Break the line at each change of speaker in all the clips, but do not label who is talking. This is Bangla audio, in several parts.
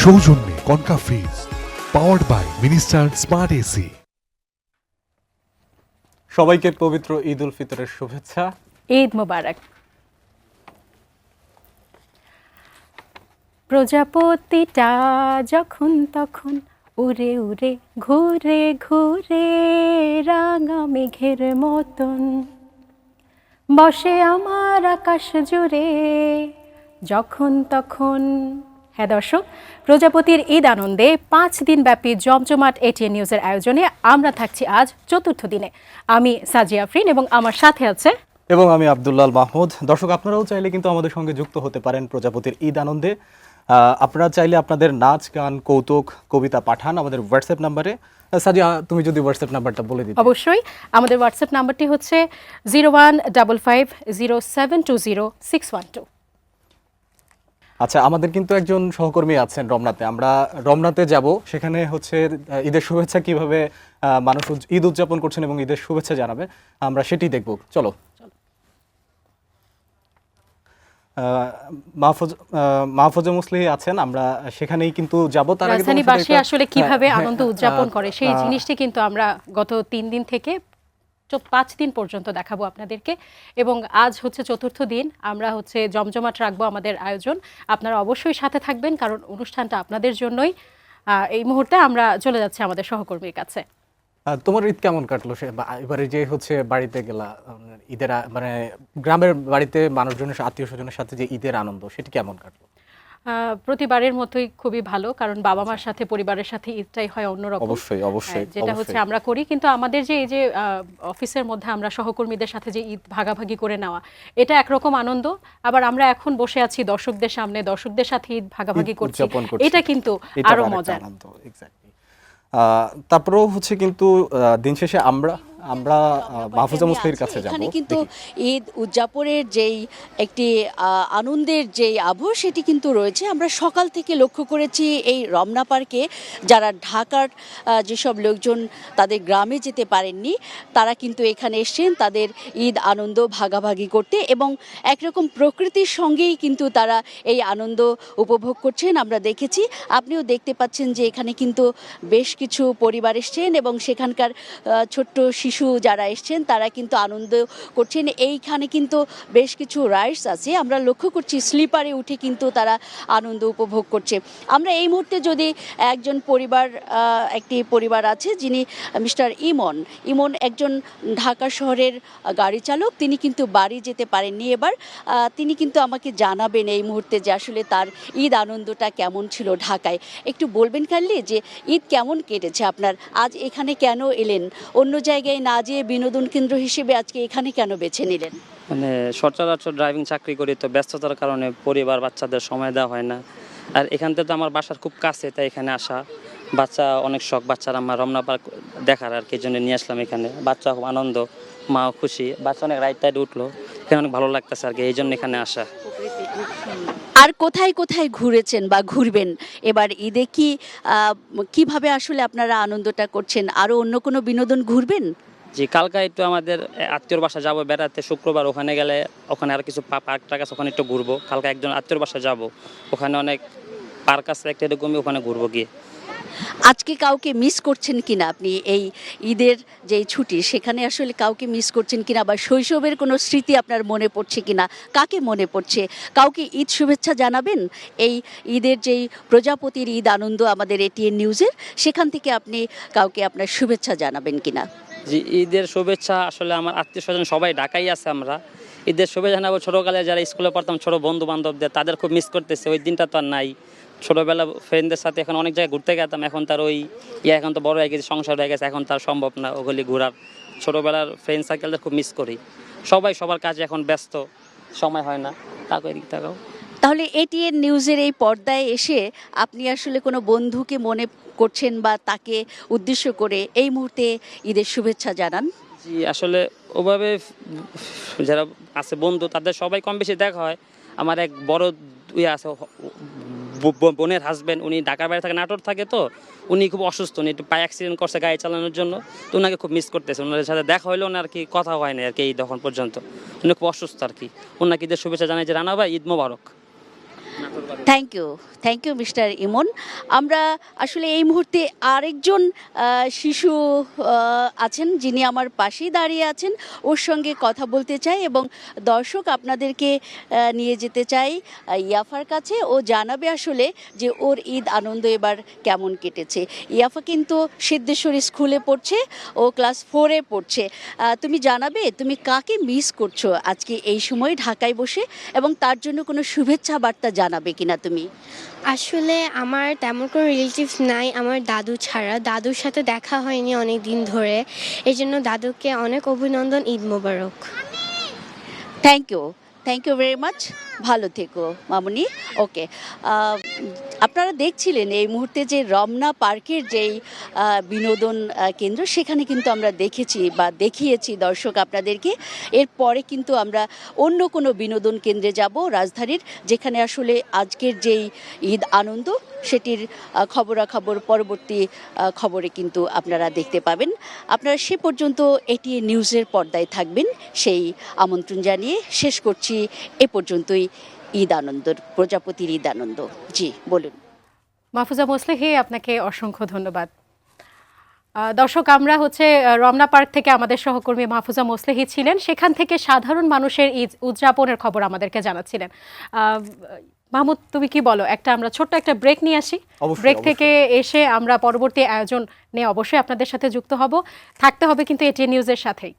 সৌজন্যে Konka fridge, powered by Minister smart AC.
সবাইকে পবিত্র ঈদ উল ফিতরের শুভেচ্ছা।
ঈদ মোবারক। প্রজাপতিটা যখন তখন উড়ে উড়ে ঘুরে ঘুরে রাঙা মেঘের মতন বসে আমার আকাশ জুড়ে যখন তখন। হ্যাঁ দর্শক, প্রজাপতির ঈদ আনন্দে 5 দিন ব্যাপী জমজমাট এটিএন নিউজের আয়োজনে আমরা থাকছি আজ চতুর্থ দিনে। আমি সাজিয়া আফরিন এবং আমার সাথে আছে
এবং আমি আব্দুল্লাহ মাহমুদ। দর্শক, আপনারাও চাইলে কিন্তু আমাদের সঙ্গে যুক্ত হতে পারেন প্রজাপতির ঈদ আনন্দে। আপনারা চাইলে আপনাদের নাচ, গান, কৌতুক, কবিতা পাঠান আমাদের হোয়াটসঅ্যাপ নাম্বারে। সাজিয়া, তুমি যদি হোয়াটসঅ্যাপ নাম্বারটা বলে দিতে।
অবশ্যই, আমাদের হোয়াটসঅ্যাপ নাম্বারটি হচ্ছে 015507200612।
আচ্ছা, আমাদের কিন্তু একজন সহকর্মী আছেন রমনাতে। আমরা রমনাতে যাব, সেখানে হচ্ছে ঈদের শুভেচ্ছা কিভাবে মানুষ ঈদ উদযাপন করছেন এবং ঈদের শুভেচ্ছা জানাবে, আমরা সেটি দেখব। চলো। মাহফুজা মুসলিহ আছেন, আমরা সেখানেই কিন্তু যাব। তার আগে
রাজধানীবাসী আসলে কিভাবে আনন্দ উদযাপন করে সেই জিনিসটি কিন্তু আমরা গত 3 দিন থেকে 5 দিন পর্যন্ত দেখাবো আপনাদেরকে। এবং আজ হচ্ছে চতুর্থ দিন, আমরা হচ্ছে জমজমাট রাখবো আমাদের আয়োজন। আপনারা অবশ্যই সাথে থাকবেন, কারণ অনুষ্ঠানটা আপনাদের জন্যই। এই মুহূর্তে আমরা চলে যাচ্ছি আমাদের সহকর্মীর কাছে।
তোমার ঈদ কেমন কাটলো? এবারে যে হচ্ছে বাড়িতে গেলা ঈদের, মানে গ্রামের বাড়িতে মানুষজনের, আত্মীয় স্বজনের সাথে যে ঈদের আনন্দ, সেটি কেমন কাটলো?
প্রতিবারের মতোই খুবই ভালো, কারণ বাবা মার সাথে, পরিবারের সাথে ঈদটাই হয় অন্যরকম।
অবশ্যই অবশ্যই,
যেটা হচ্ছে আমরা করি। কিন্তু আমাদের যে এই যে অফিসের মধ্যে আমরা সহকর্মীদের সাথে যে ঈদ ভাগাভাগি করে নেওয়া, এটা একরকম আনন্দ। আবার আমরা এখন বসে আছি দর্শকদের সামনে, দর্শকদের সাথে ঈদ ভাগাভাগি করছি, এটা কিন্তু আরো মজার।
তারপরেও হচ্ছে কিন্তু দিন শেষে আমরা মাহফুজা মুসলির কাছে যাব।
এখানে কিন্তু ঈদ উদযাপনের যেই একটি আনন্দের যেই আবহ, সেটি কিন্তু রয়েছে। আমরা সকাল থেকে লক্ষ্য করেছি এই রমনা পার্কে যারা ঢাকার যেসব লোকজন তাদের গ্রামে যেতে পারেননি, তারা কিন্তু এখানে এসেছেন তাদের ঈদ আনন্দ ভাগাভাগি করতে, এবং একরকম প্রকৃতির সঙ্গেই কিন্তু তারা এই আনন্দ উপভোগ করছেন। আমরা দেখেছি, আপনিও দেখতে পাচ্ছেন যে এখানে কিন্তু বেশ কিছু পরিবার এসছেন এবং সেখানকার ছোট্ট শিশু যারা এসছেন তারা কিন্তু আনন্দ করছেন। এইখানে কিন্তু বেশ কিছু রাইডস আছে, আমরা লক্ষ্য করছি স্লিপারে উঠে কিন্তু তারা আনন্দ উপভোগ করছে। আমরা এই মুহূর্তে যদি একটি পরিবার আছে, যিনি মিস্টার ইমন একজন ঢাকা শহরের গাড়ি চালক, তিনি কিন্তু বাড়ি যেতে পারেননি এবার। তিনি কিন্তু আমাকে জানাবেন এই মুহূর্তে যে আসলে তার ঈদ আনন্দটা কেমন ছিল ঢাকায়। একটু বলবেন কাইন্ডলি যে ঈদ কেমন কেটেছে আপনার? আজ এখানে কেন এলেন? অন্য জায়গায় না যেয়ে বিনোদন কেন্দ্র হিসেবে আজকে এখানে কেন বেছে নিলেন?
মানে সচরাচর ড্রাইভিং চাকরি করি, তো ব্যস্ততার কারণে পরিবার বাচ্চাদের সময় দেওয়া হয় না। আর এখান থেকে তো আমার বাসার খুব কাছে, তাই এখানে আসা। বাচ্চা অনেক শখ, বাচ্চারা আমার রমনা পার্ক দেখার, আর কি জন্য নিয়ে আসলাম এখানে। বাচ্চা খুব আনন্দ, মাও খুশি, বাচ্চা অনেক রাইড টাইড উঠলো, এখানে অনেক ভালো লাগতেছে আর কি, এই জন্য এখানে আসা।
আর কোথায় কোথায় ঘুরেছেন বা ঘুরবেন এবার ঈদে? কিভাবে আসলে আপনারা আনন্দটা করছেন? আরো অন্য কোনো বিনোদন ঘুরবেন?
জি, কালকে একটু আমাদের আত্মীয়র বাসা যাবো বেড়াতে, শুক্রবার। ওখানে গেলে ওখানে আর কিছু পার্ক টার্ক আছে, ওখানে একটু ঘুরবো। কালকে একজন আত্মীয়র বাসা যাব, ওখানে অনেক পার্ক আছে একটা, এরকমই ওখানে ঘুরবো গিয়ে।
আজকে কাউকে মিস করছেন কিনা আপনি? এই ঈদের যেই ছুটি, সেখানে আসলে কাউকে মিস করছেন কিনা, বা শৈশবের কোনো স্মৃতি আপনার মনে পড়ছে কিনা? কাকে মনে পড়ছে? কাউকে ঈদ শুভেচ্ছা জানাবেন? এই ঈদের যেই প্রজাপতির ঈদ আনন্দ আমাদের এটিএন নিউজের, সেখান থেকে আপনি কাউকে আপনার শুভেচ্ছা জানাবেন কিনা?
জি, ঈদের শুভেচ্ছা আসলে আমার আত্মীয় স্বজন সবাই ঢাকাই আছে। আমরা ঈদের শুভেচ্ছা জানাবো ছোটোকালে যারা স্কুলে পড়তাম, ছোটো বন্ধু বান্ধবদের, তাদের খুব মিস করতেছে। ওই দিনটা তো আর নাই। ছোটোবেলা ফ্রেন্ডদের সাথে এখন অনেক জায়গায় ঘুরতে গেতাম, এখন তার ওই এখন তো বড় হয়ে গেছে, সংসার হয়ে গেছে, এখন তার সম্ভব না ওগুলি ঘোরার। ছোটোবেলার ফ্রেন্ড সার্কেলদের খুব মিস করি। সবাই সবার কাজে এখন ব্যস্ত, সময় হয় না। তাকাও।
তাহলে এটিএন নিউজের এই পর্দায় এসে আপনি আসলে কোনো বন্ধুকে মনে করছেন বা তাকে উদ্দেশ্য করে এই মুহূর্তে ঈদের শুভেচ্ছা জানান?
জি, আসলে ওভাবে যারা আছে বন্ধু, তাদের সবাই কম বেশি দেখা হয়। আমার এক বড় আছে, বোনের হাজব্যান্ড, উনি ঢাকার বাইরে থাকে, নাটোর থাকে, তো উনি খুব অসুস্থ, উনি একটু পায়ে অ্যাক্সিডেন্ট করছে গাড়ি চালানোর জন্য, তো ওনাকে খুব মিস করতেছে। ওনাদের সাথে দেখা হইলেও না আর কি, কথা হয় না আর কি এই তখন পর্যন্ত। উনি খুব অসুস্থ আর কি। ওনাকে ঈদের শুভেচ্ছা জানাই যে রানা ভাই ঈদ মোবারক।
থ্যাংক ইউ মিস্টার ইমন। আমরা আসলে এই মুহূর্তে আরেকজন শিশু আছেন যিনি আমার পাশেই দাঁড়িয়ে আছেন, ওর সঙ্গে কথা বলতে চাই এবং দর্শক আপনাদেরকে নিয়ে যেতে চাই ইয়াফার কাছে। ও জানাবে আসলে যে ওর ঈদ আনন্দ এবার কেমন কেটেছে। ইয়াফা কিন্তু সিদ্ধেশ্বরী স্কুলে পড়ছে, ও ক্লাস 4-এ পড়ছে। তুমি জানাবে তুমি কাকে মিস করছো আজকে এই সময় ঢাকায় বসে, এবং তার জন্য কোনো শুভেচ্ছা বার্তা জানাবে কিনা তুমি?
আসলে আমার তেমন কোনো রিলেটিভস নাই আমার দাদু ছাড়া। দাদুর সাথে দেখা হয়নি অনেক দিন ধরে, এই জন্য দাদুকে অনেক অভিনন্দন, ঈদ মোবারক।
Thank you very much. ভালো থেকো মামুনি। ওকে, আপনারা দেখছিলেন এই মুহূর্তে যে রমনা পার্কের যেই বিনোদন কেন্দ্র, সেখানে কিন্তু আমরা দেখেছি বা দেখিয়েছি দর্শক আপনাদেরকে। এরপরে কিন্তু আমরা অন্য কোনো বিনোদন কেন্দ্রে যাব রাজধানীর, যেখানে আসলে আজকের যেই ঈদ আনন্দ সেটির খবরাখবর পরবর্তী খবরে কিন্তু আপনারা দেখতে পাবেন। আপনারা সে পর্যন্ত এটিএন নিউজের পর্দায় থাকবেন সেই আমন্ত্রণ জানিয়ে শেষ করছি এ পর্যন্তই ঈদ আনন্দ, প্রজাপতির ঈদ আনন্দ। জি বলুন।
মাহফুজা মোসলেহি, আপনাকে অসংখ্য ধন্যবাদ। দর্শক, আমরা রমনা পার্ক থেকে আমাদের সহকর্মী মাহফুজা মোসলেহি ছিলেন, সেখান থেকে সাধারণ মানুষের ঈদ উদযাপনের খবর আমাদেরকে জানাচ্ছিলেন। মাহমুদ, তুমি কি বলো, আমরা ছোট্ট একটা ব্রেক নিয়ে আসি? ব্রেক থেকে এসে আমরা পরবর্তী আয়োজন নিয়ে অবশ্যই আপনাদের সাথে যুক্ত হব। থাকতে হবে কিন্তু এটিএন নিউজের সাথেই।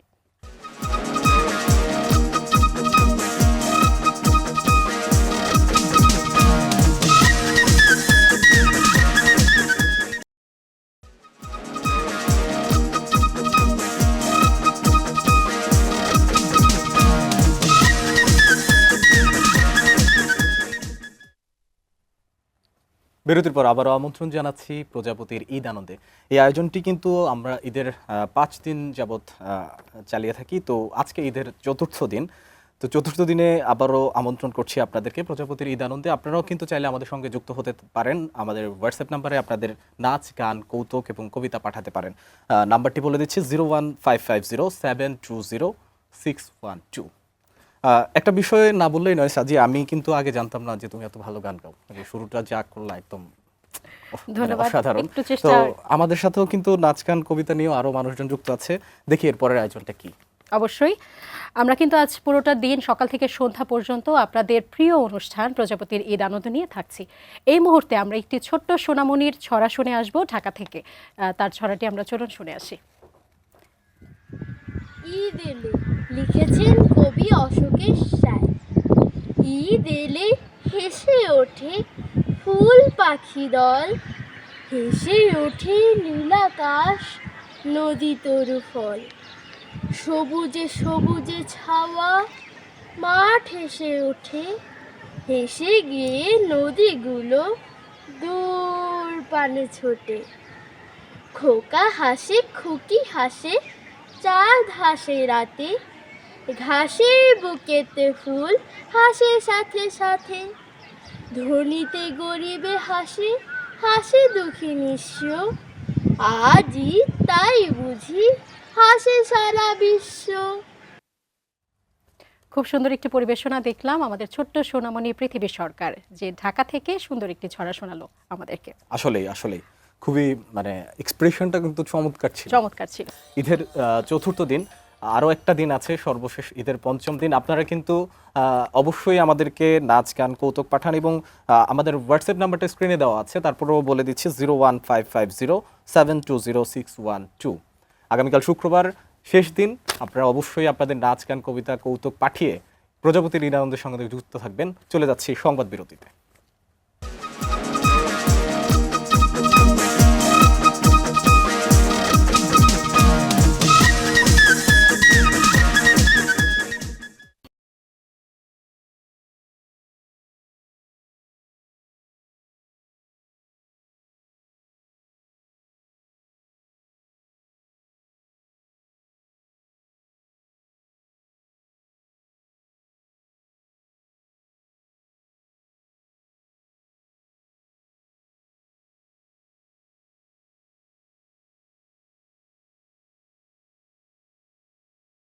বিরতির পর আবারও আমন্ত্রণ জানাচ্ছি প্রজাপতির ঈদ আনন্দে। এই আয়োজনটি কিন্তু আমরা ঈদের 5 দিন যাবৎ চালিয়ে থাকি। তো আজকে ঈদের চতুর্থ দিন। তো চতুর্থ দিনে আবারও আমন্ত্রণ করছি আপনাদেরকে প্রজাপতির ঈদ আনন্দে। আপনারাও কিন্তু চাইলে আমাদের সঙ্গে যুক্ত হতে পারেন। আমাদের হোয়াটসঅ্যাপ নাম্বারে আপনাদের নাচ, গান, কৌতুক এবং কবিতা পাঠাতে পারেন। নাম্বারটি বলে দিচ্ছি 01550720612। একটা বিষয় না বললেই নয় সাজি, আমি কিন্তু আগে জানতাম না যে তুমি এত ভালো গান গাও। শুরুটা যা করলা একদম অসাধারণ। তো আমাদের সাথেও কিন্তু নাচ, গান, কবিতা নিয়েও আরো মানুষজন যুক্ত আছে। দেখি এর পরের আয়োজনটা কি।
অবশ্যই আমরা কিন্তু আজ পুরোটা দিন সকাল থেকে সন্ধ্যা পর্যন্ত আপনাদের প্রিয় অনুষ্ঠান প্রজাপতির ঈদ আনন্দ নিয়ে থাকছি। এই মুহূর্তে আমরা একটি ছোট্ট সোনামণির ছড়া শুনে আসব ঢাকা থেকে। তার ছড়াটি আমরা চলুন শুনে আসি।
ঈদ এলে লিখেছেন কবি অশোকের সায়। ঈদ এলে হেসে ওঠে ফুল পাখি দল, হেসে ওঠে নীলাকাশ নদী তরু ফল। সবুজে সবুজে ছাওয়া মাঠ হেসে ওঠে, হেসে গিয়ে নদীগুলো দূর পানে ছোটে। খোকা হাসে খুকি হাসে চাঁদ হাসে রাতে, ঘাসের বুকেতে ফুল হাসে সাথে সাথে। ধনীতে গরিবে হাসে, হাসে দুঃখী নিঃস্ব, আজই তাই বুঝি হাসে সারা বিশ্ব।
খুব সুন্দর একটি পরিবেশনা দেখলাম আমাদের ছোট্ট সোনামণি পৃথিবী সরকার, যে ঢাকা থেকে সুন্দর একটি ছড়া শোনালো আমাদেরকে।
আসলেই খুবই এক্সপ্রেশনটা কিন্তু চমৎকার ছিল। ঈদের চতুর্থ দিন, আরও একটা দিন আছে, সর্বশেষ ঈদের পঞ্চম দিন। আপনারা কিন্তু অবশ্যই আমাদেরকে নাচ, গান, কৌতুক পাঠান এবং আমাদের হোয়াটসঅ্যাপ নাম্বারটা স্ক্রিনে দেওয়া আছে, তারপরেও বলে দিচ্ছি 01550720612। আগামীকাল শুক্রবার শেষ দিন। আপনারা অবশ্যই আপনাদের নাচ, গান, কবিতা, কৌতুক পাঠিয়ে প্রজাপতির ঈদ আনন্দের সঙ্গে যুক্ত থাকবেন। চলে যাচ্ছি সংবাদ বিরতিতে।